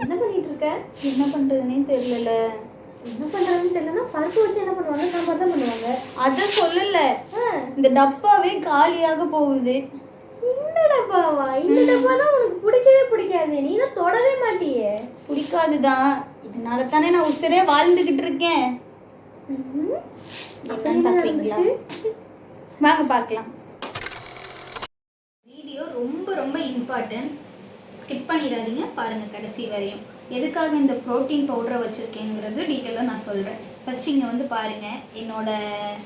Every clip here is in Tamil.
என்ன பண்ணிட்டு இருக்க? என்ன பண்ணுறதுனே தெரியல. என்ன பண்றதுன்னு தெரியலன்னா பருப்பு வச்சு என்ன பண்ணுவாங்க? சாம்பார் தான் பண்ணுவாங்க. அதை சொல்லலை, இந்த டப்பாவே காலியாக போகுது. இந்த டப்பாவா? இந்த டப்பா தான் உனக்கு பிடிக்கவே பிடிக்காது. நீ தான் தொடவே மாட்டியே. பிடிக்காதுதான், இதனால தானே நான் உசுரே வாழ்ந்துக்கிட்டு இருக்கேன். என்னன்னு பார்க்குறீங்களா? வாங்க பார்க்கலாம். வீடியோ ரொம்ப ரொம்ப இம்பார்ட்டன்ட், ஸ்கிப் பண்ணிடாதீங்க, பாருங்கள் கடைசி வரையும். எதுக்காக இந்த ப்ரோட்டீன் பவுடரை வச்சுருக்கேங்கிறது டீட்டெயிலாக நான் சொல்கிறேன். ஃபஸ்ட்டு இங்கே வந்து பாருங்கள் என்னோடய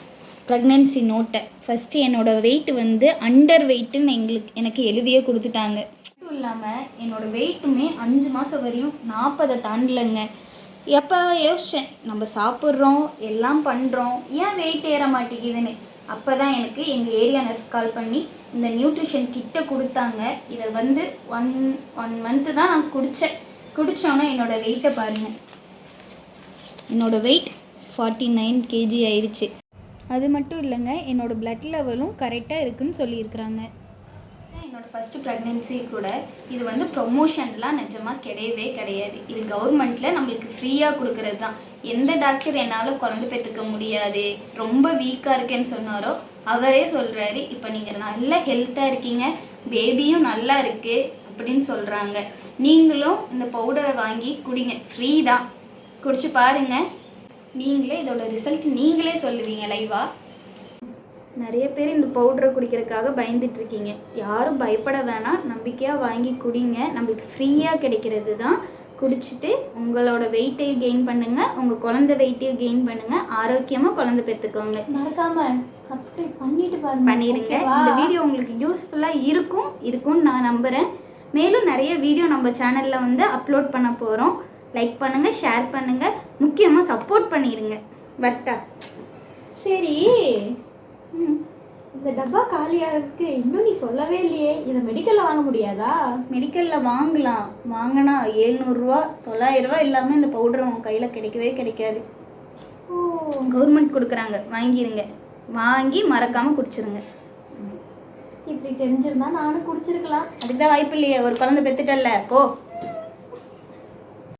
ப்ரெக்னென்சி நோட்டை. ஃபஸ்ட்டு என்னோடய வெயிட் வந்து அண்டர் வெயிட்டுன்னு எனக்கு எழுதியே கொடுத்துட்டாங்க. மட்டும் இல்லாமல் என்னோடய வெயிட்டுமே 5 மாதம் வரையும் 40 தாண்டலைங்க. எப்போ யோசித்தேன், நம்ம சாப்பிட்றோம் எல்லாம் பண்ணுறோம், ஏன் வெயிட் ஏற மாட்டேங்குதுன்னு. அப்போ தான் எனக்கு எங்கள் ஏரியா நர்ஸ் கால் பண்ணி இந்த நியூட்ரிஷன் கிட்ட கொடுத்தாங்க. இதை வந்து ஒன் மந்த்து தான் நான் குடித்தோன்னே என்னோடய வெயிட்டை பாருங்கள். என்னோடய வெயிட் 49 kg ஆயிடுச்சு. அது மட்டும் இல்லைங்க, என்னோடய பிளட் லெவலும் கரெக்டாக இருக்குதுன்னு சொல்லியிருக்கிறாங்க. என்னோடய ஃபஸ்ட்டு ப்ரெக்னென்சி கூட இது வந்து ப்ரொமோஷன்லாம் நிஜமாக கிடையவே கிடையாது. இது கவர்மெண்ட்டில் நம்மளுக்கு ஃப்ரீயாக கொடுக்கறது தான். எந்த டாக்டர் என்னால் குழந்தை பெற்றுக்க முடியாது, ரொம்ப வீக்காக இருக்கேன்னு சொன்னாரோ அவரே சொல்கிறாரு, இப்போ நீங்கள் நல்ல ஹெல்த்தாக இருக்கீங்க, பேபியும் நல்லா இருக்குது அப்படின்னு சொல்கிறாங்க. நீங்களும் இந்த பவுடரை வாங்கி குடிங்க, ஃப்ரீ தான், குடிச்சு பாருங்கள். நீங்களே இதோட ரிசல்ட் நீங்களே சொல்லுவீங்க லைவாக. நிறைய பேர் இந்த பவுடரை குடிக்கிறதுக்காக பயந்துட்டுருக்கீங்க. யாரும் பயப்பட வேணாம், நம்பிக்கையாக வாங்கி குடிங்க, நம்மளுக்கு ஃப்ரீயாக கிடைக்கிறது தான். குடிச்சிட்டு உங்களோட வெயிட்டையும் கெயின் பண்ணுங்கள், உங்கள் குழந்தை வெயிட்டையும் கெயின் பண்ணுங்கள், ஆரோக்கியமாக குழந்தை பெற்றுக்கோங்க. மறக்காமல் சப்ஸ்கிரைப் பண்ணிட்டு பண்ணிடுங்க. இந்த வீடியோ உங்களுக்கு யூஸ்ஃபுல்லாக இருக்கும்னு நான் நம்புகிறேன். மேலும் நிறைய வீடியோ நம்ம சேனலில் வந்து அப்லோட் பண்ண போகிறோம். லைக் பண்ணுங்கள், ஷேர் பண்ணுங்கள், முக்கியமாக சப்போர்ட் பண்ணிடுங்க. வர்ட்டா? சரி, இந்த டப்பா காலியாகிறதுக்கு இன்னும் நீ சொல்லவே இல்லையே. இதை மெடிக்கலில் வாங்க முடியாதா? மெடிக்கலில் வாங்கலாம், வாங்கினா 700 900 இல்லாமல் இந்த பவுடர் உங்கள் கையில் கிடைக்கவே கிடைக்காது. கவர்மெண்ட் கொடுக்குறாங்க, வாங்கிடுங்க. வாங்கி மறக்காமல் குடிச்சிருங்க. இப்படி தெரிஞ்சிருந்தா நானும் குடிச்சிருக்கலாம். அதுக்கு தான் வாய்ப்பு இல்லையே, ஒரு குழந்தை பெற்றுட்டல்ல, போ.